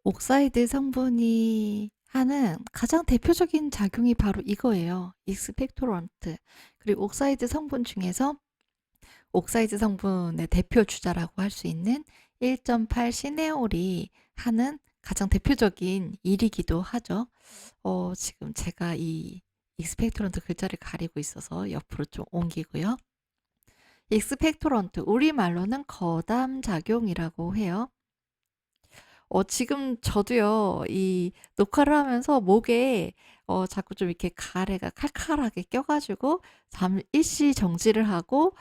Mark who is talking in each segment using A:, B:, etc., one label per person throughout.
A: 옥사이드 성분이 하는 가장 대표적인 작용이 바로 이거예요. 익스펙토런트. 그리고 옥사이드 성분 중에서 옥사이드 성분의 대표 주자라고 할 수 있는 1.8 시네올이 하는 가장 대표적인 일이기도 하죠. 지금 제가 이 익스펙토런트 글자를 가리고 있어서 옆으로 좀 옮기고요. 익스펙토런트, 우리말로는 거담 작용이라고 해요. 지금 저도요, 이 녹화를 하면서 목에 자꾸 좀 이렇게 가래가 칼칼하게 껴가지고 일시 정지를 하고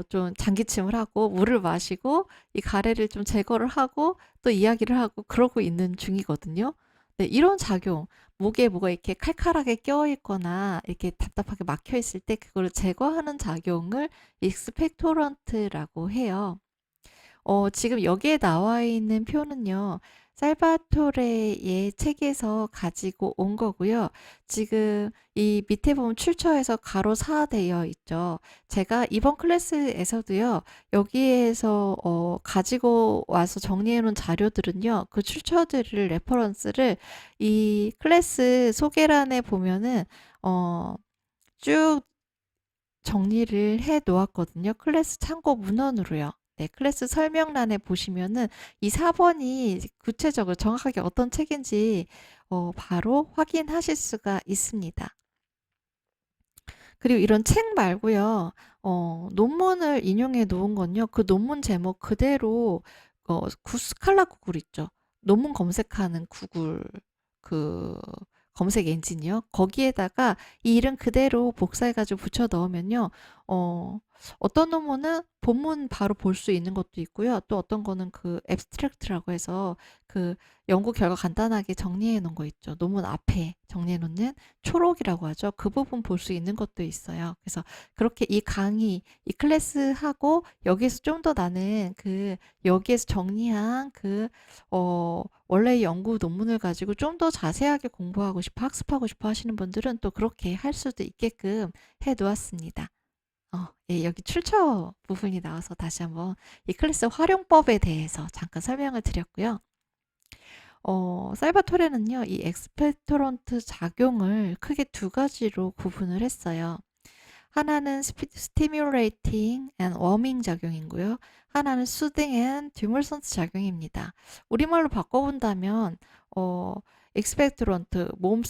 A: 좀 장기침을 하고 물을 마시고 이 가래를 좀 제거를 하고 또 이야기를 하고 그러고 있는 중이거든요. 네, 이런 작용, 목에 뭐가 이렇게 칼칼하게 껴 있거나 이렇게 답답하게 막혀 있을 때 그거를 제거하는 작용을 익스펙토런트라고 해요. 지금 여기에 나와 있는 표는요. 살바토레의 책에서 가지고 온 거고요. 지금 이 밑에 보면 출처에서 가로 4 되어 있죠. 제가 이번 클래스에서도요. 여기에서 가지고 와서 정리해 놓은 자료들은요. 그 출처들을 레퍼런스를 이 클래스 소개란에 보면은 쭉 정리를 해 놓았거든요. 클래스 참고 문헌으로요. 네, 클래스 설명란에 보시면은 이 4번이 구체적으로 정확하게 어떤 책인지 바로 확인하실 수가 있습니다. 그리고 이런 책 말고요. 논문을 인용해 놓은 건요. 그 논문 제목 그대로 스칼라 구글 있죠. 논문 검색하는 구글 그 검색 엔진이요. 거기에다가 이 이름 그대로 복사해 가지고 붙여 넣으면요. 어 어떤 논문은 본문 바로 볼 수 있는 것도 있고요. 또 어떤 거는 그 앱스트랙트라고 해서 그 연구 결과 간단하게 정리해 놓은 거 있죠. 논문 앞에 정리해 놓는 초록이라고 하죠. 그 부분 볼 수 있는 것도 있어요. 그래서 그렇게 이 강의, 이 클래스하고 여기에서 좀 더 나는 여기에서 정리한 원래 연구 논문을 가지고 좀 더 자세하게 공부하고 싶어, 학습하고 싶어 하시는 분들은 또 그렇게 할 수도 있게끔 해 놓았습니다. 예, 여기 출처 부분이 나와서 다시 한번 이 클래스 활용법에 대해서 잠깐 설명을 드렸고요. 살바토레는요, 이 엑스페토런트 작용을 크게 두 가지로 구분을 했어요. 하나는 스티뮬레이팅 앤 워밍 작용이고요. 하나는 수딩 앤 듀물선스 작용입니다. 우리말로 바꿔본다면 익스펙토런트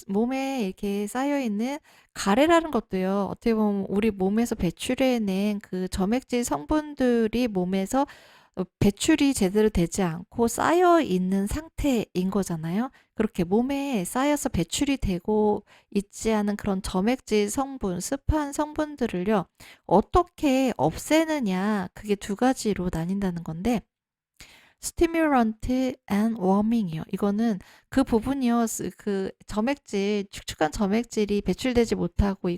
A: 몸에 이렇게 쌓여있는 가래라는 것도요. 어떻게 보면 우리 몸에서 배출해낸 그 점액질 성분들이 몸에서 배출이 제대로 되지 않고 쌓여 있는 상태인 거잖아요. 그렇게 몸에 쌓여서 배출이 되고 있지 않은 그런 점액질 성분, 습한 성분들을요, 어떻게 없애느냐, 그게 두 가지로 나뉜다는 건데, 스티뮬런트 앤 워밍이요. 이거는 그 부분이요. 그 점액질, 축축한 점액질이 배출되지 못하고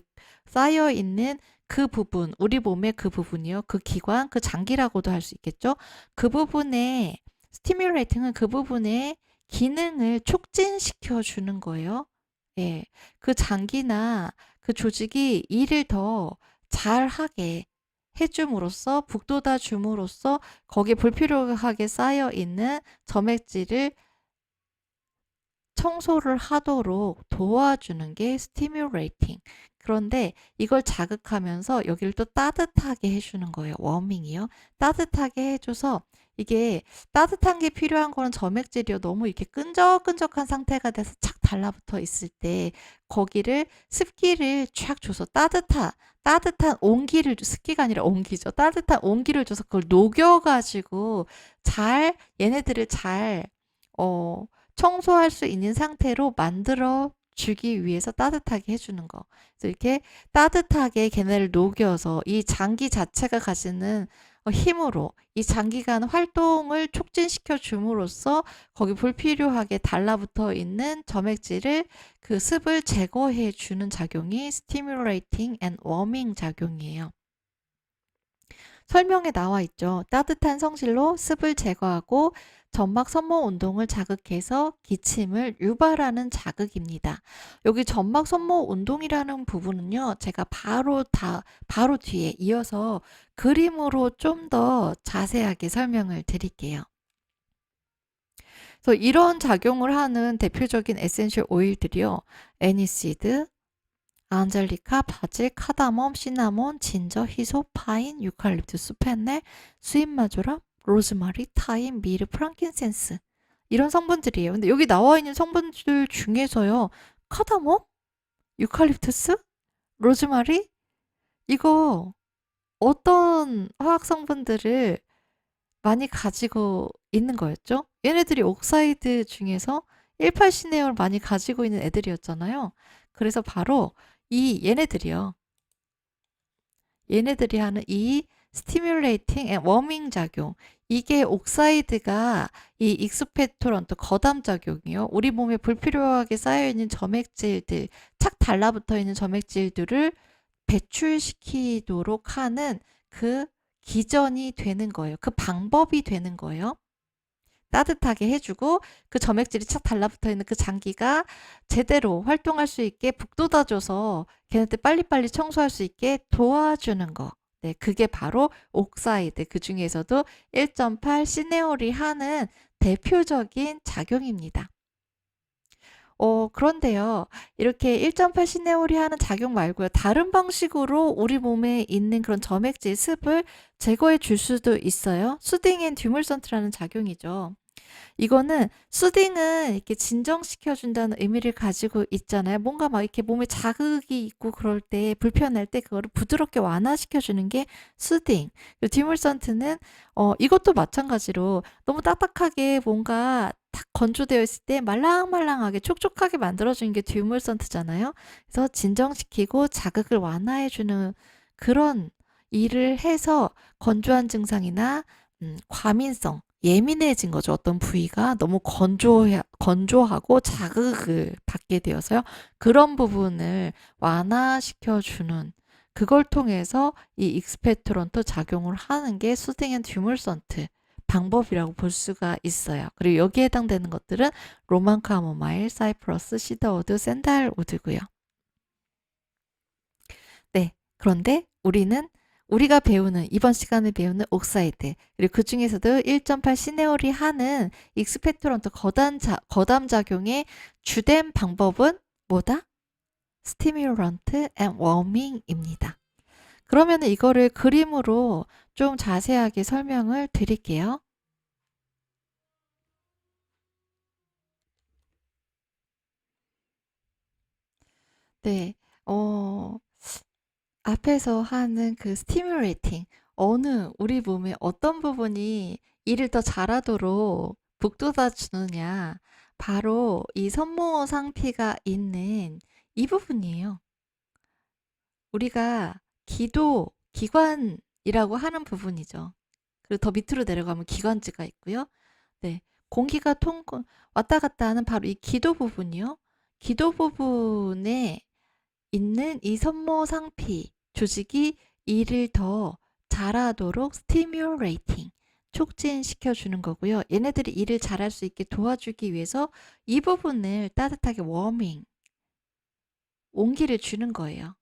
A: 쌓여 있는 그 부분, 우리 몸의 그 부분이요. 그 기관, 그 장기라고도 할 수 있겠죠. 그 부분에 스티뮬레이팅은 그 부분의 기능을 촉진시켜 주는 거예요. 예. 그 장기나 그 조직이 일을 더 잘하게 해줌으로써 북돋아 줌으로써 거기에 불필요하게 쌓여 있는 점액질을 청소를 하도록 도와주는 게 스티뮬레이팅. 그런데 이걸 자극하면서 여기를 또 따뜻하게 해주는 거예요. 워밍이요. 따뜻하게 해줘서 이게 따뜻한 게 필요한 거는 점액질이요. 너무 이렇게 끈적끈적한 상태가 돼서 착 달라붙어 있을 때 거기를 습기를 쫙 줘서 따뜻한 온기를 습기가 아니라 온기죠. 따뜻한 온기를 줘서 그걸 녹여가지고 얘네들을 청소할 수 있는 상태로 만들어 주기 위해서 따뜻하게 해주는 거. 그래서 이렇게 따뜻하게 걔네를 녹여서 이 장기 자체가 가지는 힘으로 이 장기간 활동을 촉진시켜 줌으로써 거기 불필요하게 달라붙어 있는 점액질을 그 습을 제거해 주는 작용이 stimulating and warming 작용이에요. 설명에 나와 있죠. 따뜻한 성질로 습을 제거하고 점막 손모 운동을 자극해서 기침을 유발하는 자극입니다. 여기 점막 손모 운동이라는 부분은요. 제가 바로 뒤에 이어서 그림으로 좀 더 자세하게 설명을 드릴게요. 그래서 이런 작용을 하는 대표적인 에센셜 오일들이요. 애니시드, 안젤리카, 바질, 카다멈, 시나몬, 진저, 히소, 파인, 유칼립투스, 펜넬, 스윗마조람, 로즈마리, 타임, 미르, 프랑킨센스 이런 성분들이에요. 근데 여기 나와 있는 성분들 중에서요. 카다멈? 유칼립투스? 로즈마리? 이거 어떤 화학 성분들을 많이 가지고 있는 거였죠? 얘네들이 옥사이드 중에서 18시네올 많이 가지고 있는 애들이었잖아요. 그래서 바로 이 얘네들이요. 얘네들이 하는 이 스티뮬레이팅 앤 워밍 작용, 이게 옥사이드가 이 익스페토런트 거담 작용이요. 우리 몸에 불필요하게 쌓여있는 점액질들, 착 달라붙어 있는 점액질들을 배출시키도록 하는 그 기전이 되는 거예요. 그 방법이 되는 거예요. 따뜻하게 해주고 그 점액질이 착 달라붙어 있는 그 장기가 제대로 활동할 수 있게 북돋아줘서 걔네들 빨리빨리 청소할 수 있게 도와주는 거. 네, 그게 바로 옥사이드, 그 중에서도 1.8 시네올이 하는 대표적인 작용입니다. 그런데요, 이렇게 1.8 시네올이 하는 작용 말고요, 다른 방식으로 우리 몸에 있는 그런 점액질, 습을 제거해 줄 수도 있어요. 수딩 앤 듀물선트라는 작용이죠. 이거는 수딩은 이렇게 진정시켜준다는 의미를 가지고 있잖아요. 뭔가 막 이렇게 몸에 자극이 있고 그럴 때, 불편할 때 그거를 부드럽게 완화시켜주는 게 수딩. 듀물선트는 이것도 마찬가지로 너무 딱딱하게 뭔가 탁 건조되어 있을 때 말랑말랑하게 촉촉하게 만들어주는 게 듀물선트잖아요. 그래서 진정시키고 자극을 완화해주는 그런 일을 해서 건조한 증상이나 과민성, 예민해진 거죠. 어떤 부위가 너무 건조하고 자극을 받게 되어서요. 그런 부분을 완화시켜주는, 그걸 통해서 이 익스페토런트 작용을 하는 게 수딩 앤 듀물선트 방법이라고 볼 수가 있어요. 그리고 여기에 해당되는 것들은 로만 카모마일, 사이프러스, 시더우드, 샌달우드고요. 네, 그런데 우리가 배우는, 이번 시간에 배우는 옥사이드, 그리고 그 중에서도 1.8 시네올이 하는 익스페토런트 거담 작용의 주된 방법은 뭐다? 스티뮬런트 앤 워밍입니다. 그러면 이거를 그림으로 좀 자세하게 설명을 드릴게요. 네, 앞에서 하는 그 스티뮬레이팅, 우리 몸의 어떤 부분이 일을 더 잘하도록 북돋아 주느냐, 바로 이 섬모 상피가 있는 이 부분이에요. 우리가 기관이라고 하는 부분이죠. 그리고 더 밑으로 내려가면 기관지가 있고요. 네, 공기가 왔다 갔다 하는 바로 이 기도 부분이요. 기도 부분에 있는 이 섬모 상피 조직이 일을 더 잘하도록 스티뮬레이팅, 촉진시켜 주는 거고요. 얘네들이 일을 잘할 수 있게 도와주기 위해서 이 부분을 따뜻하게 워밍, 온기를 주는 거예요.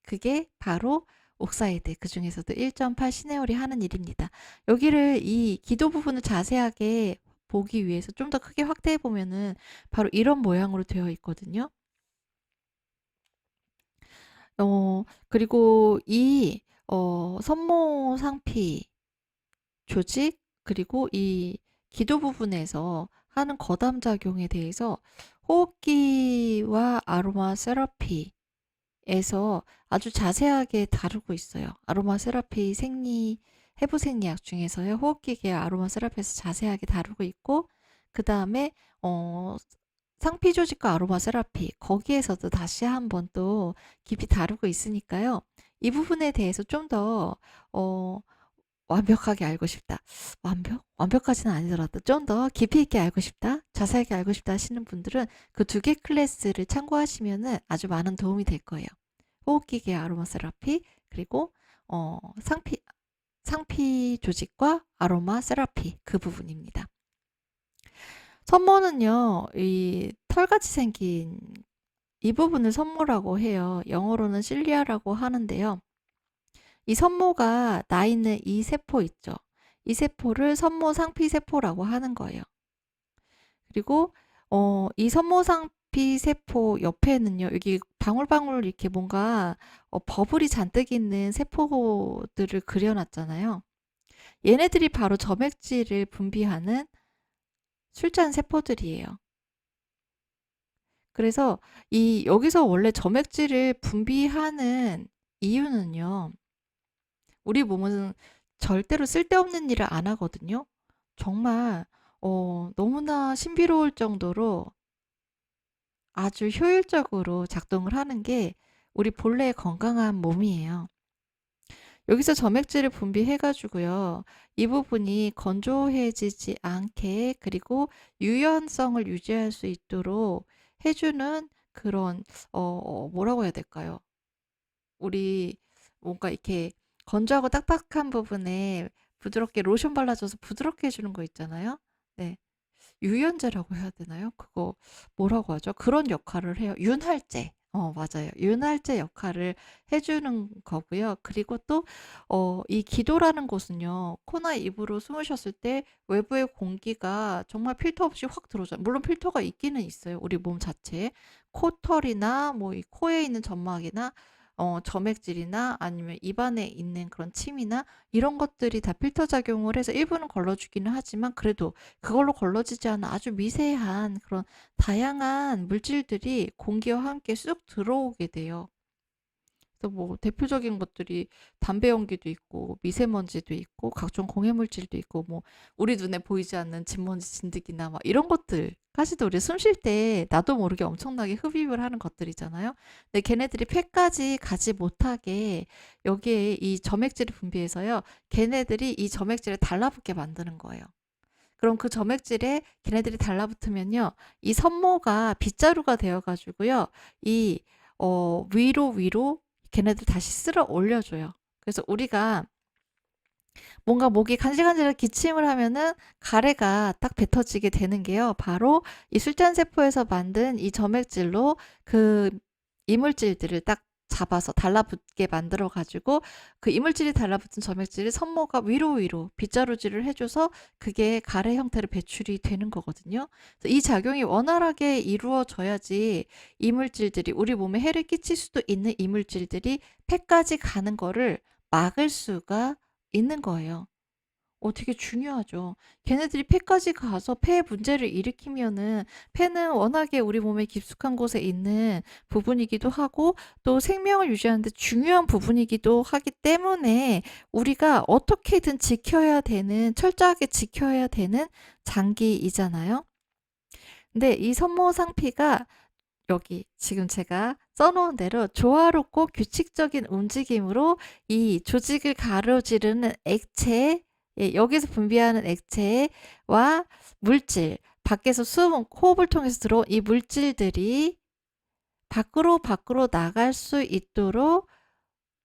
A: 그게 바로 옥사이드, 그 중에서도 1.8 시네올이 하는 일입니다. 여기를, 이 기도 부분을 자세하게 보기 위해서 좀 더 크게 확대해 보면은 바로 이런 모양으로 되어 있거든요. 그리고 이 섬모 상피 조직, 그리고 이 기도 부분에서 하는 거담 작용에 대해서 호흡기와 아로마 세라피에서 아주 자세하게 다루고 있어요. 아로마 세라피 해부 생리학 중에서요. 호흡기계 아로마 세라피에서 자세하게 다루고 있고, 그 다음에 상피 조직과 아로마 세라피, 거기에서도 다시 한번 또 깊이 다루고 있으니까요. 이 부분에 대해서 좀 더 완벽하게 알고 싶다. 완벽까지는 아니더라도 좀 더 깊이 있게 알고 싶다, 자세하게 알고 싶다 하시는 분들은 그 두 개 클래스를 참고하시면은 아주 많은 도움이 될 거예요. 호흡기계 아로마 세라피, 그리고 상피 조직과 아로마 세라피, 그 부분입니다. 섬모는요, 이 털같이 생긴 이 부분을 섬모라고 해요. 영어로는 실리아라고 하는데요. 이 섬모가 나 있는 이 세포 있죠. 이 세포를 섬모 상피 세포라고 하는 거예요. 그리고 이 섬모상피 세포 옆에는요. 여기 방울방울 이렇게 뭔가 버블이 잔뜩 있는 세포들을 그려 놨잖아요. 얘네들이 바로 점액질을 분비하는 술잔 세포들이에요. 그래서 여기서 원래 점액질을 분비하는 이유는요. 우리 몸은 절대로 쓸데없는 일을 안 하거든요. 정말 너무나 신비로울 정도로 아주 효율적으로 작동을 하는 게 우리 본래의 건강한 몸이에요. 여기서 점액질을 분비해 가지고요. 이 부분이 건조해지지 않게 그리고 유연성을 유지할 수 있도록 해 주는 그런 뭐라고 해야 될까요? 우리 뭔가 이렇게 건조하고 딱딱한 부분에 부드럽게 로션 발라줘서 부드럽게 해 주는 거 있잖아요. 네. 유연제라고 해야 되나요? 그거 뭐라고 하죠? 그런 역할을 해요. 윤활제. 맞아요. 윤활제 역할을 해 주는 거고요. 그리고 또 이 기도라는 곳은요. 코나 입으로 숨으셨을 때 외부의 공기가 정말 필터 없이 확 들어오잖아요. 물론 필터가 있기는 있어요. 우리 몸 자체에. 코털이나 뭐 이 코에 있는 점막이나 점액질이나 아니면 입안에 있는 그런 침이나 이런 것들이 다 필터 작용을 해서 일부는 걸러주기는 하지만 그래도 그걸로 걸러지지 않은 아주 미세한 그런 다양한 물질들이 공기와 함께 쑥 들어오게 돼요. 그래서 뭐 대표적인 것들이 담배 연기도 있고 미세먼지도 있고 각종 공해물질도 있고 뭐 우리 눈에 보이지 않는 진먼지 진드기나 막 이런 것들까지도 우리 숨 쉴 때 나도 모르게 엄청나게 흡입을 하는 것들이잖아요. 근데 걔네들이 폐까지 가지 못하게 여기에 이 점액질을 분비해서요. 걔네들이 이 점액질을 달라붙게 만드는 거예요. 그럼 그 점액질에 걔네들이 달라붙으면요. 이 섬모가 빗자루가 되어 가지고요. 이 위로 걔네들 다시 쓸어 올려줘요. 그래서 우리가 뭔가 목이 간질간질하게 기침을 하면은 가래가 딱 뱉어지게 되는 게요. 바로 이 술잔세포에서 만든 이 점액질로 그 이물질들을 딱 잡아서 달라붙게 만들어 가지고 그 이물질이 달라붙은 점액질을 섬모가 위로 빗자루질을 해줘서 그게 가래 형태로 배출이 되는 거거든요. 그래서 이 작용이 원활하게 이루어져야지 이물질들이 우리 몸에 해를 끼칠 수도 있는 이물질들이 폐까지 가는 거를 막을 수가 있는 거예요. 되게 중요하죠. 걔네들이 폐까지 가서 폐에 문제를 일으키면은 폐는 워낙에 우리 몸에 깊숙한 곳에 있는 부분이기도 하고 또 생명을 유지하는 데 중요한 부분이기도 하기 때문에 우리가 어떻게든 지켜야 되는 철저하게 지켜야 되는 장기이잖아요. 근데 이 섬모상피가 여기 지금 제가 써 놓은 대로 조화롭고 규칙적인 움직임으로 이 조직을 가로지르는 액체, 예, 여기서 분비하는 액체와 물질, 밖에서 호흡을 통해서 들어온 이 물질들이 밖으로 나갈 수 있도록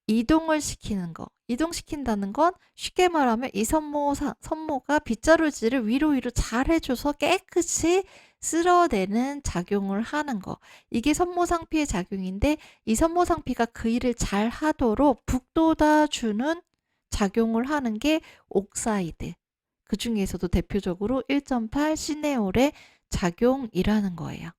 A: 이동을 시키는 거. 이동시킨다는 건 쉽게 말하면 이 섬모가 빗자루질을 위로 잘 해줘서 깨끗이 쓸어내는 작용을 하는 거. 이게 섬모상피의 작용인데 이 섬모상피가 그 일을 잘 하도록 북돋아주는 작용을 하는 게 옥사이드. 그 중에서도 대표적으로 1.8 시네올의 작용이라는 거예요.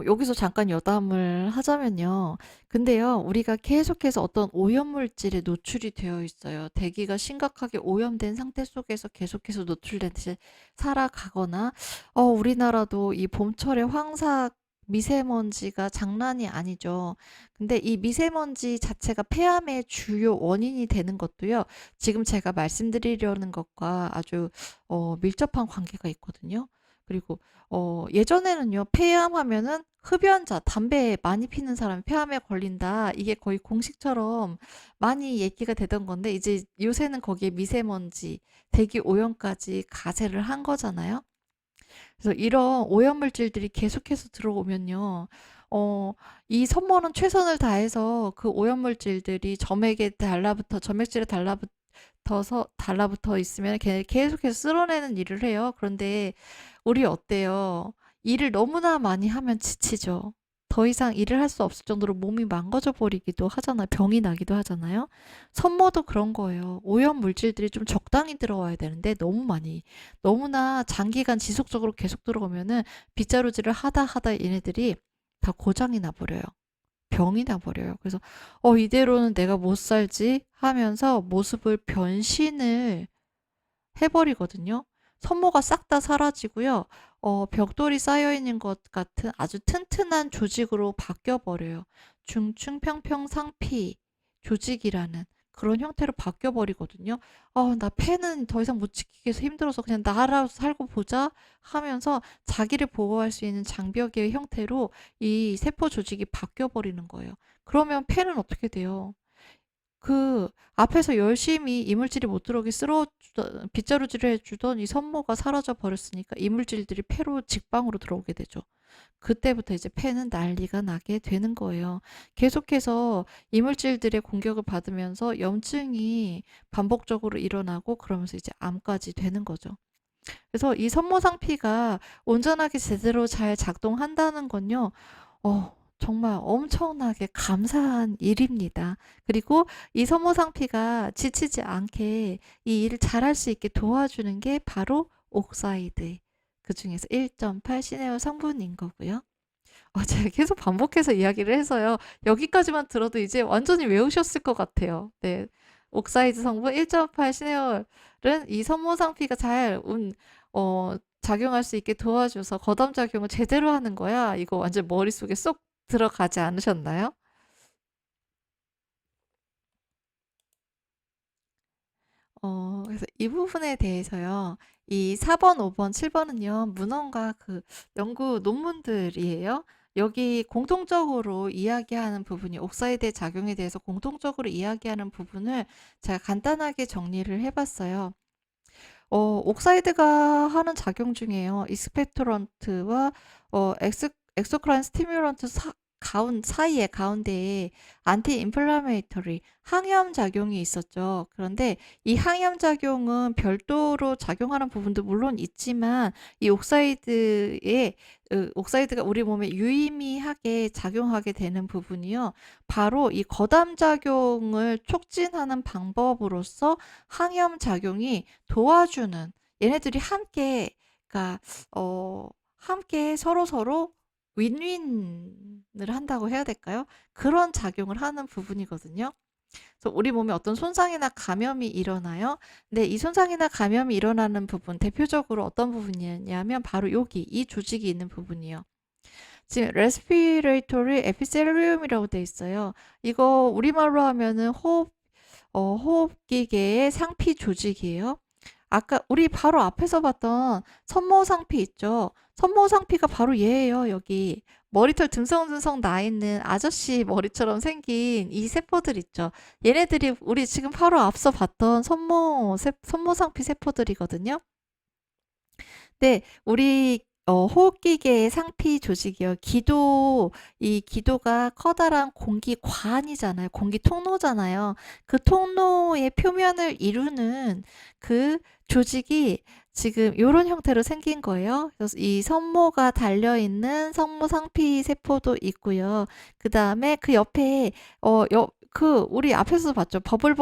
A: 여기서 잠깐 여담을 하자면요. 근데요, 우리가 계속해서 어떤 오염물질에 노출이 되어 있어요. 대기가 심각하게 오염된 상태 속에서 계속해서 노출된 채 살아가거나, 우리나라도 이 봄철의 황사 미세먼지가 장난이 아니죠. 근데 이 미세먼지 자체가 폐암의 주요 원인이 되는 것도요, 지금 제가 말씀드리려는 것과 아주 밀접한 관계가 있거든요. 그리고 예전에는요, 폐암 하면은 흡연자, 담배 많이 피는 사람이 폐암에 걸린다. 이게 거의 공식처럼 많이 얘기가 되던 건데, 이제 요새는 거기에 미세먼지, 대기 오염까지 가세를 한 거잖아요. 그래서 이런 오염물질들이 계속해서 들어오면요, 이 섬모는 최선을 다해서 그 오염물질들이 점액질에 달라붙어 있으면 계속해서 쓸어내는 일을 해요. 그런데 우리 어때요? 일을 너무나 많이 하면 지치죠. 더 이상 일을 할 수 없을 정도로 몸이 망가져 버리기도 하잖아요. 병이 나기도 하잖아요. 선모도 그런 거예요. 오염 물질들이 좀 적당히 들어와야 되는데 너무나 장기간 지속적으로 계속 들어오면은 빗자루질을 하다 얘네들이 다 고장이 나버려요. 병이 나버려요. 그래서 이대로는 내가 못 살지 하면서 모습을 변신을 해버리거든요. 선모가 싹 다 사라지고요. 벽돌이 쌓여있는 것 같은 아주 튼튼한 조직으로 바뀌어버려요. 중충평평상피 조직이라는 그런 형태로 바뀌어버리거든요. 나 폐는 더 이상 못 지키겠어 힘들어서 그냥 나라도 살고 보자 하면서 자기를 보호할 수 있는 장벽의 형태로 이 세포 조직이 바뀌어버리는 거예요. 그러면 폐는 어떻게 돼요? 그 앞에서 열심히 이물질이 못 들어오게 빗자루질을 해주던 이 선모가 사라져 버렸으니까 이물질들이 폐로 직방으로 들어오게 되죠. 그때부터 이제 폐는 난리가 나게 되는 거예요. 계속해서 이물질들의 공격을 받으면서 염증이 반복적으로 일어나고 그러면서 이제 암까지 되는 거죠. 그래서 이 선모상피가 온전하게 제대로 잘 작동한다는 건요. 정말 엄청나게 감사한 일입니다. 그리고 이 선모상피가 지치지 않게 이 일을 잘할 수 있게 도와주는 게 바로 옥사이드. 그 중에서 1.8 시네어 성분인 거고요. 제가 계속 반복해서 이야기를 해서요. 여기까지만 들어도 이제 완전히 외우셨을 것 같아요. 네. 옥사이드 성분 1.8 시네올은 이 선모상피가 작용할 수 있게 도와줘서 거담작용을 제대로 하는 거야. 이거 완전 머릿속에 쏙 들어가지 않으셨나요? 그래서 이 부분에 대해서요. 이 4번, 5번, 7번은요. 문헌과 그 연구 논문들이에요. 여기 공통적으로 이야기하는 부분이 옥사이드의 작용에 대해서 공통적으로 이야기하는 부분을 제가 간단하게 정리를 해봤어요. 옥사이드가 하는 작용 중에요. 익스펙토런트와 엑소크라인 스티뮬런트 가운데에 안티 인플라메이터리 항염 작용이 있었죠. 그런데 이 항염 작용은 별도로 작용하는 부분도 물론 있지만 이 옥사이드가 우리 몸에 유의미하게 작용하게 되는 부분이요. 바로 이 거담 작용을 촉진하는 방법으로서 항염 작용이 도와주는 얘네들이 그러니까 함께 서로 윈윈을 한다고 해야 될까요? 그런 작용을 하는 부분이거든요. 그래서 우리 몸에 어떤 손상이나 감염이 일어나요. 근데 이 손상이나 감염이 일어나는 부분, 대표적으로 어떤 부분이냐면 바로 이 조직이 있는 부분이요. 지금 레스피레이토리 에피셀리움이라고 돼 있어요. 이거 우리말로 하면은 호흡기계의 상피 조직이에요. 아까 우리 바로 앞에서 봤던 선모상피 있죠. 선모상피가 바로 얘예요. 여기 머리털 듬성듬성 나 있는 아저씨 머리처럼 생긴 이 세포들 있죠. 얘네들이 우리 지금 바로 앞서 봤던 선모상피 세포들이거든요. 네, 우리 호흡기계의 상피 조직이요. 이 기도가 커다란 공기관이잖아요. 공기 통로잖아요. 그 통로의 표면을 이루는 그 조직이 지금 이런 형태로 생긴 거예요. 그래서 이 선모가 달려있는 선모 상피 세포도 있고요. 그 다음에 그 옆에 우리 앞에서 봤죠. 버블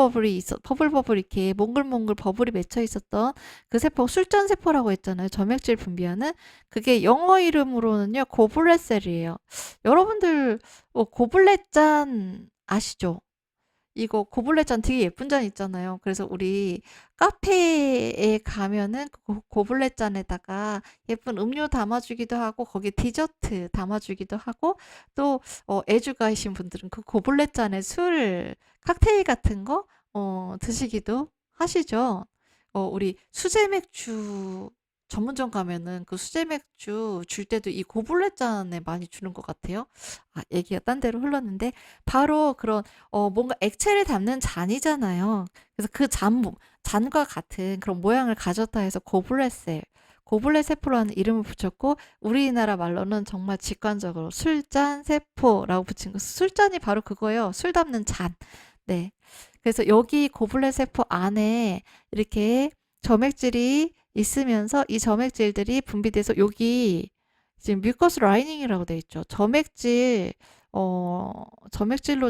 A: 이렇게 몽글몽글 버블이 맺혀 있었던 그 세포, 술전 세포라고 했잖아요. 점액질 분비하는. 그게 영어 이름으로는요, 고블렛셀이에요. 여러분들, 고블렛잔 아시죠? 이거 고블렛잔 되게 예쁜 잔 있잖아요. 그래서 우리 카페에 가면은 그 고블렛잔에다가 예쁜 음료 담아주기도 하고 거기 디저트 담아주기도 하고 또 애주가이신 분들은 그 고블렛잔에 칵테일 같은 거 드시기도 하시죠. 우리 수제 맥주 전문점 가면은 그 수제 맥주 줄 때도 이 고블렛잔에 많이 주는 것 같아요. 얘기가 딴 데로 흘렀는데 바로 그런 뭔가 액체를 담는 잔이잖아요. 그래서 그 잔과 같은 그런 모양을 가졌다 해서 고블렛 세포라는 이름을 붙였고 우리나라 말로는 정말 직관적으로 술잔 세포라고 붙인 거. 술잔이 바로 그거예요. 술 담는 잔. 네. 그래서 여기 고블렛 세포 안에 이렇게 점액질이 있으면서 이 점액질들이 분비돼서 여기 지금 뮤커스 라이닝이라고 돼 있죠. 점액질로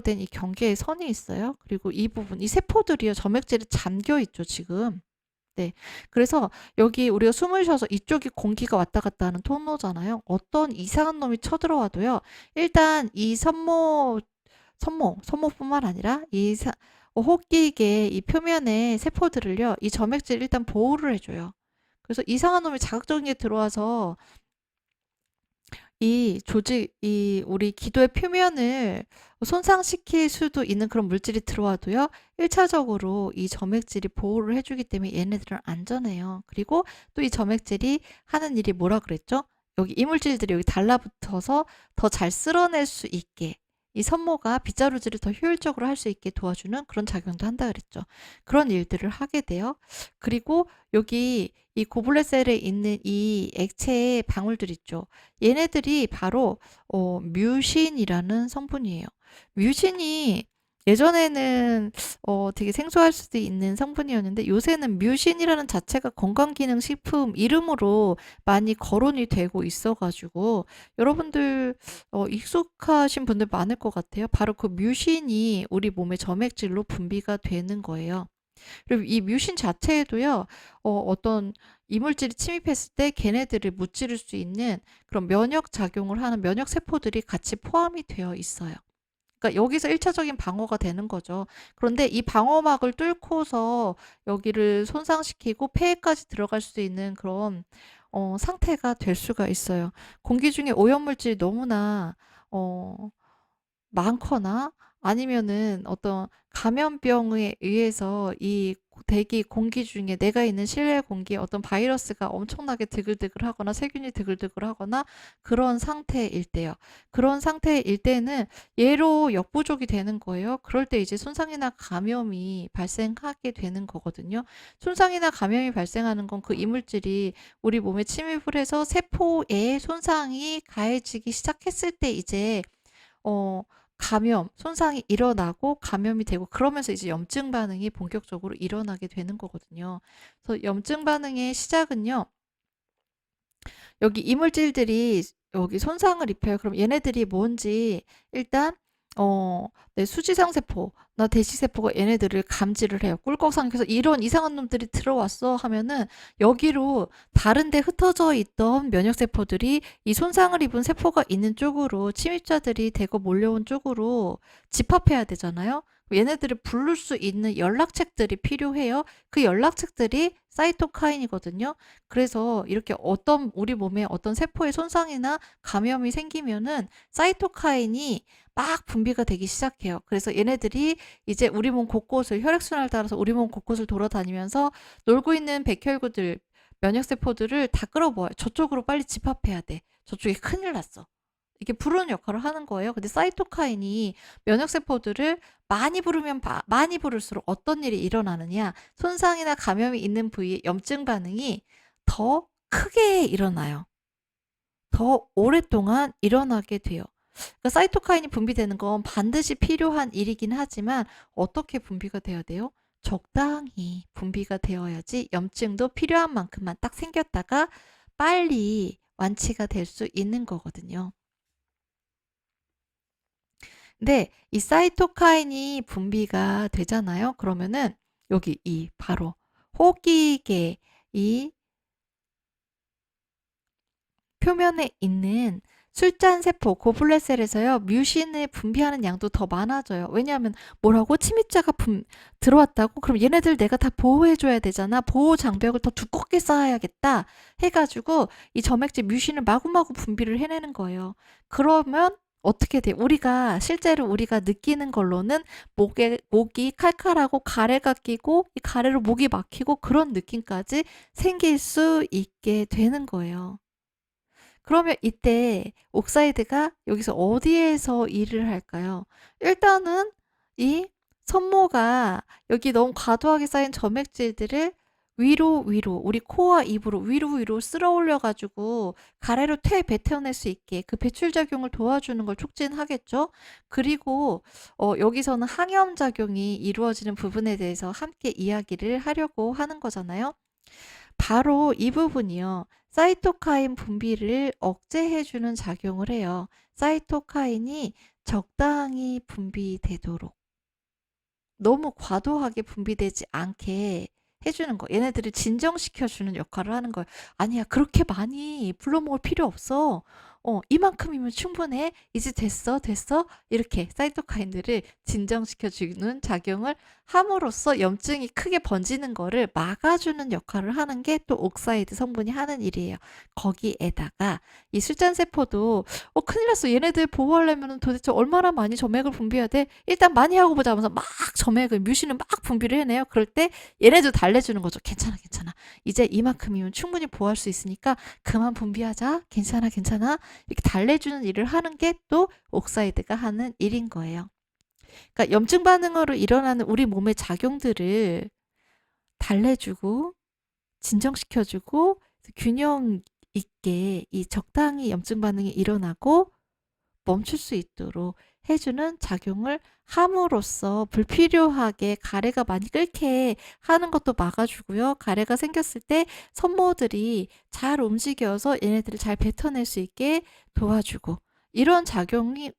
A: 된 이 경계에 선이 있어요. 그리고 이 부분, 이 세포들이요, 점액질에 잠겨 있죠, 지금. 네. 그래서 여기 우리가 숨을 쉬어서 이쪽이 공기가 왔다 갔다 하는 통로잖아요. 어떤 이상한 놈이 쳐들어와도요, 일단 이 섬모뿐만 아니라 호흡기계 이 표면의 세포들을요, 이 점액질 일단 보호를 해줘요. 그래서 이상한 놈이 자극적인 게 들어와서 우리 기도의 표면을 손상시킬 수도 있는 그런 물질이 들어와도요, 1차적으로 이 점액질이 보호를 해주기 때문에 얘네들은 안전해요. 그리고 또 이 점액질이 하는 일이 뭐라 그랬죠? 여기 이물질들이 여기 달라붙어서 더 잘 쓸어낼 수 있게, 이 섬모가 빗자루질을 더 효율적으로 할 수 있게 도와주는 그런 작용도 한다 그랬죠. 그런 일들을 하게 돼요. 그리고 여기 이 고블렛셀에 있는 이 액체의 방울들 있죠. 얘네들이 바로 뮤신이라는 성분이에요. 뮤신이 예전에는 되게 생소할 수도 있는 성분이었는데, 요새는 뮤신이라는 자체가 건강기능식품 이름으로 많이 거론이 되고 있어가지고 여러분들 익숙하신 분들 많을 것 같아요. 바로 그 뮤신이 우리 몸의 점액질로 분비가 되는 거예요. 그리고 이 뮤신 자체에도요, 어떤 이물질이 침입했을 때 걔네들을 무찌를 수 있는 그런 면역 작용을 하는 면역 세포들이 같이 포함이 되어 있어요. 그러니까 여기서 1차적인 방어가 되는 거죠. 그런데 이 방어막을 뚫고서 여기를 손상시키고 폐에까지 들어갈 수 있는 그런 상태가 될 수가 있어요. 공기 중에 오염물질이 너무나 많거나 아니면은 어떤 감염병에 의해서 이 대기 공기 중에 내가 있는 실내 공기에 어떤 바이러스가 엄청나게 드글드글하거나 세균이 드글드글하거나 그런 상태일 때요. 그런 상태일 때는 얘로 역부족이 되는 거예요. 그럴 때 이제 손상이나 감염이 발생하게 되는 거거든요. 손상이나 감염이 발생하는 건 그 이물질이 우리 몸에 침입을 해서 세포에 손상이 가해지기 시작했을 때 이제 손상이 일어나고 감염이 되고, 그러면서 이제 염증 반응이 본격적으로 일어나게 되는 거거든요. 그래서 염증 반응의 시작은요, 여기 이물질들이 여기 손상을 입혀요. 그럼 얘네들이 뭔지 일단 내 수지상세포나 대시세포가 얘네들을 감지를 해요. 꿀꺽 삼켜서 이런 이상한 놈들이 들어왔어 하면은 여기로 다른 데 흩어져 있던 면역세포들이 이 손상을 입은 세포가 있는 쪽으로, 침입자들이 대거 몰려온 쪽으로 집합해야 되잖아요. 얘네들을 부를 수 있는 연락책들이 필요해요. 그 연락책들이 사이토카인이거든요. 그래서 이렇게 우리 몸에 어떤 세포의 손상이나 감염이 생기면은 사이토카인이 막 분비가 되기 시작해요. 그래서 얘네들이 이제 우리 몸 곳곳을, 혈액순환을 따라서 우리 몸 곳곳을 돌아다니면서 놀고 있는 백혈구들, 면역세포들을 다 끌어모아요. 저쪽으로 빨리 집합해야 돼. 저쪽에 큰일 났어. 이게 부르는 역할을 하는 거예요. 근데 사이토카인이 면역세포들을 많이 부를수록 어떤 일이 일어나느냐, 손상이나 감염이 있는 부위에 염증 반응이 더 크게 일어나요. 더 오랫동안 일어나게 돼요. 그러니까 사이토카인이 분비되는 건 반드시 필요한 일이긴 하지만 어떻게 분비가 돼야 돼요? 적당히 분비가 되어야지 염증도 필요한 만큼만 딱 생겼다가 빨리 완치가 될 수 있는 거거든요. 근데 이 사이토카인이 분비가 되잖아요. 그러면은 여기 바로 호흡기계 이 표면에 있는 술잔세포, 고블렛셀에서요, 뮤신을 분비하는 양도 더 많아져요. 왜냐하면 뭐라고? 침입자가 들어왔다고? 그럼 얘네들 내가 다 보호해줘야 되잖아. 보호 장벽을 더 두껍게 쌓아야겠다 해가지고 이 점액질 뮤신을 마구마구 분비를 해내는 거예요. 그러면 어떻게 돼? 실제로 우리가 느끼는 걸로는 목이 칼칼하고 가래가 끼고 이 가래로 목이 막히고 그런 느낌까지 생길 수 있게 되는 거예요. 그러면 이때 옥사이드가 여기서 어디에서 일을 할까요? 일단은 이 섬모가 여기 너무 과도하게 쌓인 점액질들을 위로 우리 코와 입으로 위로 쓸어 올려 가지고 가래로 뱉어낼 수 있게 그 배출 작용을 도와주는 걸 촉진하겠죠. 그리고 여기서는 항염 작용이 이루어지는 부분에 대해서 함께 이야기를 하려고 하는 거잖아요. 바로 이 부분이요. 사이토카인 분비를 억제해주는 작용을 해요. 사이토카인이 적당히 분비되도록, 너무 과도하게 분비되지 않게 해주는 거. 얘네들을 진정시켜주는 역할을 하는 거예요. 아니야, 그렇게 많이 불러먹을 필요 없어. 이만큼이면 충분해. 이제 됐어, 됐어. 이렇게 사이토카인들을 진정시켜주는 작용을 함으로써 염증이 크게 번지는 거를 막아주는 역할을 하는 게 또 옥사이드 성분이 하는 일이에요. 거기에다가 이 술잔세포도 큰일 났어. 얘네들 보호하려면 도대체 얼마나 많이 점액을 분비해야 돼? 일단 많이 하고 보자 하면서 막 점액을, 뮤신을 막 분비를 해내요. 그럴 때 얘네도 달래주는 거죠. 괜찮아, 괜찮아. 이제 이만큼이면 충분히 보호할 수 있으니까 그만 분비하자. 괜찮아, 괜찮아. 이렇게 달래주는 일을 하는 게 또 옥사이드가 하는 일인 거예요. 그러니까 염증 반응으로 일어나는 우리 몸의 작용들을 달래주고 진정시켜주고 균형 있게 이 적당히 염증 반응이 일어나고 멈출 수 있도록 해주는 작용을 함으로써 불필요하게 가래가 많이 끓게 하는 것도 막아주고요. 가래가 생겼을 때 섬모들이 잘 움직여서 얘네들을 잘 뱉어낼 수 있게 도와주고, 이런 작용이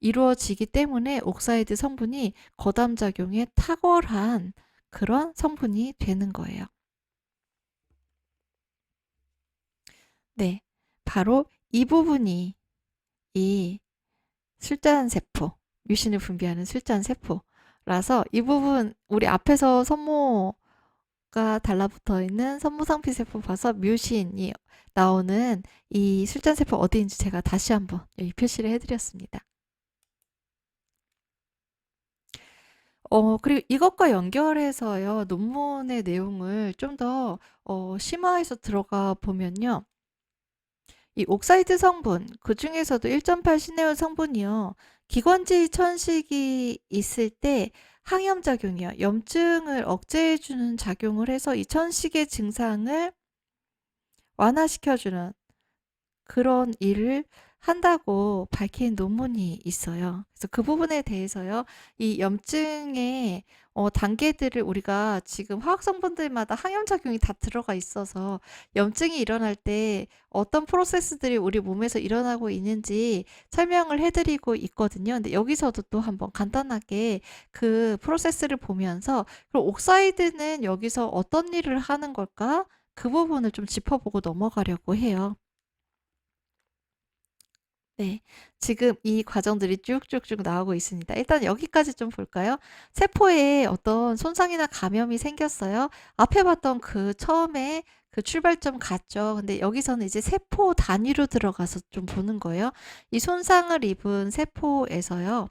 A: 이루어지기 때문에 옥사이드 성분이 거담작용에 탁월한 그런 성분이 되는 거예요. 네, 바로 이 부분이 이 술잔세포, 뮤신을 분비하는 술잔세포라서 이 부분 우리 앞에서 섬모가 달라붙어 있는 섬모상피세포 봐서 뮤신이 나오는 이 술잔세포 어디인지 제가 다시 한번 여기 표시를 해드렸습니다. 그리고 이것과 연결해서요, 논문의 내용을 좀 더 심화해서 들어가 보면요. 이 옥사이드 성분, 그 중에서도 1.8 시네올 성분이요. 기관지 천식이 있을 때 항염작용이요. 염증을 억제해주는 작용을 해서 이 천식의 증상을 완화시켜주는 그런 일을 한다고 밝힌 논문이 있어요. 그래서 그 부분에 대해서요, 이 염증의 단계들을 우리가 지금 화학성분들마다 항염작용이 다 들어가 있어서 염증이 일어날 때 어떤 프로세스들이 우리 몸에서 일어나고 있는지 설명을 해드리고 있거든요. 근데 여기서도 또 한번 간단하게 그 프로세스를 보면서, 그럼 옥사이드는 여기서 어떤 일을 하는 걸까? 그 부분을 좀 짚어보고 넘어가려고 해요. 네, 지금 이 과정들이 쭉쭉쭉 나오고 있습니다. 일단 여기까지 좀 볼까요? 세포에 어떤 손상이나 감염이 생겼어요. 앞에 봤던 그 처음에 그 출발점 같죠. 근데 여기서는 이제 세포 단위로 들어가서 좀 보는 거예요. 이 손상을 입은 세포에서요.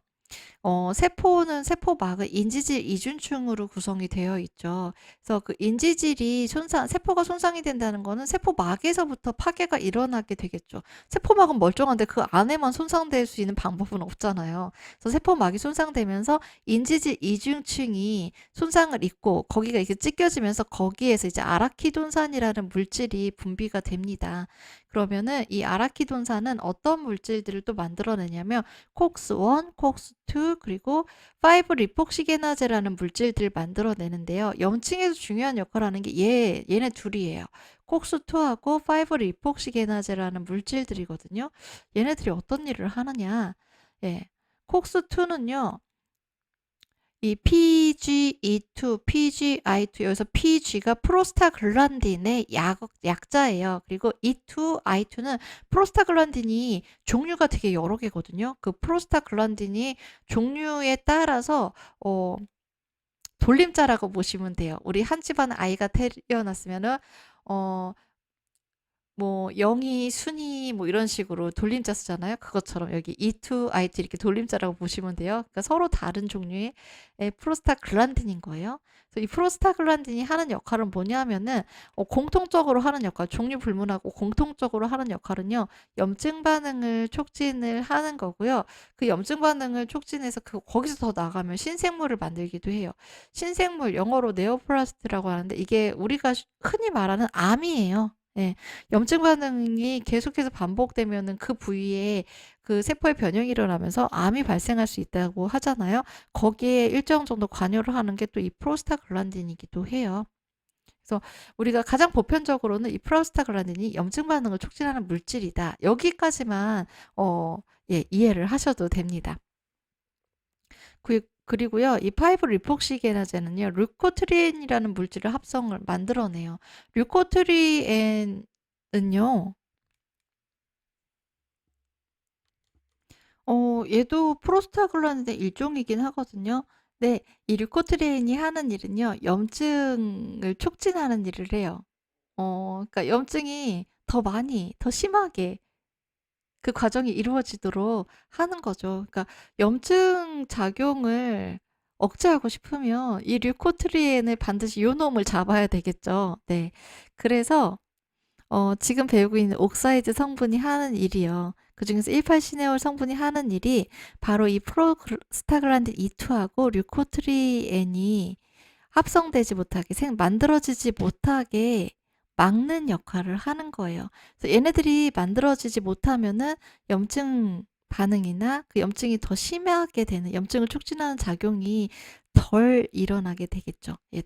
A: 세포는 세포막은 인지질 이중층으로 구성이 되어 있죠. 그래서 그 인지질이 세포가 손상이 된다는 거는 세포막에서부터 파괴가 일어나게 되겠죠. 세포막은 멀쩡한데 그 안에만 손상될 수 있는 방법은 없잖아요. 그래서 세포막이 손상되면서 인지질 이중층이 손상을 입고 거기가 이렇게 찢겨지면서 거기에서 이제 아라키돈산이라는 물질이 분비가 됩니다. 그러면은 이 아라키돈산은 어떤 물질들을 또 만들어내냐면 콕스1, 콕스2, 그리고 5 리폭시게나제라는 물질들을 만들어내는데요. 염증에서 중요한 역할을 하는 게 얘네 둘이에요. 콕스2하고 5 리폭시게나제라는 물질들이거든요. 얘네들이 어떤 일을 하느냐? 예. 콕스2는요. 이 PGE2, PGI2, 여기서 PG가 프로스타글란딘의 약자예요. 그리고 E2, I2는 프로스타글란딘이 종류가 되게 여러 개거든요. 그 프로스타글란딘이 종류에 따라서 돌림자라고 보시면 돼요. 우리 한 집안 아이가 태어났으면은 뭐 영희, 순희 뭐 이런 식으로 돌림자 쓰잖아요. 그것처럼 여기 E2, I2 이렇게 돌림자라고 보시면 돼요. 그러니까 서로 다른 종류의 프로스타글란딘인 거예요. 그래서 이 프로스타글란딘이 하는 역할은 뭐냐면은 공통적으로 하는 역할, 종류 불문하고 공통적으로 하는 역할은요. 염증 반응을 촉진을 하는 거고요. 그 염증 반응을 촉진해서 거기서 더 나가면 신생물을 만들기도 해요. 신생물, 영어로 네오플라스트라고 하는데 이게 우리가 흔히 말하는 암이에요. 예. 염증 반응이 계속해서 반복되면은 그 부위에 그 세포의 변형이 일어나면서 암이 발생할 수 있다고 하잖아요. 거기에 일정 정도 관여를 하는 게 또 이 프로스타글란딘이기도 해요. 그래서 우리가 가장 보편적으로는 이 프로스타글란딘이 염증 반응을 촉진하는 물질이다. 여기까지만 예, 이해를 하셔도 됩니다. 그리고요. 이 5 리폭시게나제는요. 류코트리엔이라는 물질을 합성을 만들어내요. 류코트리엔은요. 얘도 프로스타글란딘의 일종이긴 하거든요. 네. 이 류코트리엔이 하는 일은요. 염증을 촉진하는 일을 해요. 그러니까 염증이 더 많이 더 심하게 그 과정이 이루어지도록 하는 거죠. 그러니까 염증 작용을 억제하고 싶으면 이 류코트리엔을 반드시 요놈을 잡아야 되겠죠. 네. 그래서 지금 배우고 있는 옥사이드 성분이 하는 일이요. 그중에서 18시네올 성분이 하는 일이 바로 이 프로스타글란딘 2하고 류코트리엔이 합성되지 못하게 만들어지지 못하게 막는 역할을 하는 거예요. 그래서 얘네들이 만들어지지 못하면은 염증 반응이나 그 염증이 더 심하게 되는 염증을 촉진하는 작용이 덜 일어나게 되겠죠. 예,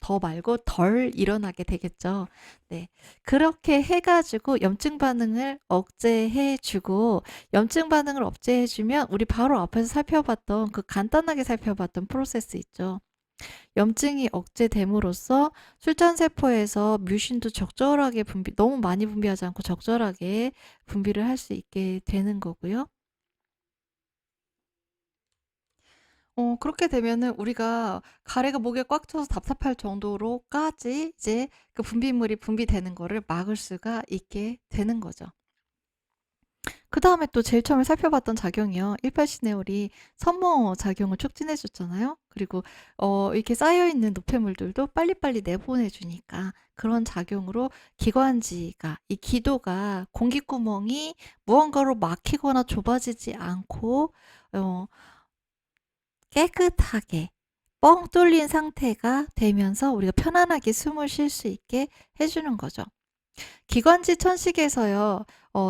A: 더 말고 덜 일어나게 되겠죠. 네. 그렇게 해가지고 염증 반응을 억제해주고, 염증 반응을 억제해주면 우리 바로 앞에서 살펴봤던 그 간단하게 살펴봤던 프로세스 있죠. 염증이 억제됨으로써 술전세포에서 뮤신도 적절하게 너무 많이 분비하지 않고 적절하게 분비를 할 수 있게 되는 거고요. 그렇게 되면은 우리가 가래가 목에 꽉 차서 답답할 정도로까지 이제 그 분비물이 분비되는 거를 막을 수가 있게 되는 거죠. 그 다음에 또 제일 처음에 살펴봤던 작용이요. 18시네올이 선모 작용을 촉진해 줬잖아요. 그리고 이렇게 쌓여있는 노폐물들도 빨리빨리 내보내주니까 그런 작용으로 기관지가, 이 기도가 공기구멍이 무언가로 막히거나 좁아지지 않고 깨끗하게 뻥 뚫린 상태가 되면서 우리가 편안하게 숨을 쉴 수 있게 해주는 거죠. 기관지 천식에서요.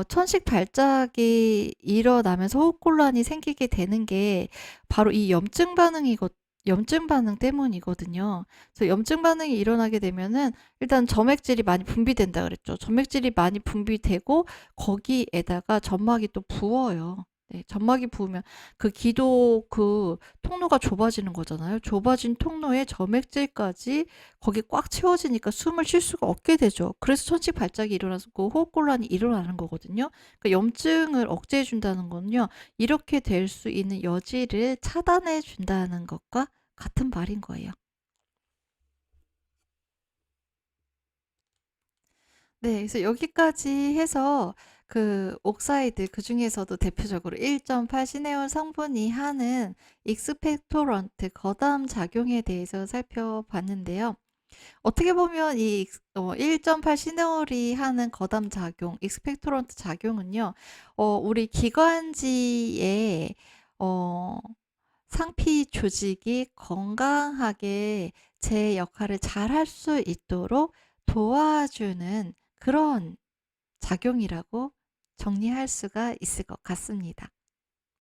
A: 천식 발작이 일어나면서 호흡곤란이 생기게 되는 게 바로 이 염증 반응 때문이거든요. 그래서 염증 반응이 일어나게 되면은 일단 점액질이 많이 분비된다 그랬죠. 점액질이 많이 분비되고 거기에다가 점막이 또 부어요. 네, 점막이 부으면 그 기도 그 통로가 좁아지는 거잖아요. 좁아진 통로에 점액질까지 거기 꽉 채워지니까 숨을 쉴 수가 없게 되죠. 그래서 천식 발작이 일어나고 호흡곤란이 일어나는 거거든요. 그러니까 염증을 억제해 준다는 건요. 이렇게 될 수 있는 여지를 차단해 준다는 것과 같은 말인 거예요. 네. 그래서 여기까지 해서 그 옥사이드 그중에서도 대표적으로 1.8 시네올 성분이 하는 익스펙토런트 거담 작용에 대해서 살펴봤는데요. 어떻게 보면 이 1.8 시네올이 하는 거담 작용, 익스펙토런트 작용은요. 우리 기관지의 어 상피 조직이 건강하게 제 역할을 잘 할 수 있도록 도와주는 그런 작용이라고 정리할 수가 있을 것 같습니다.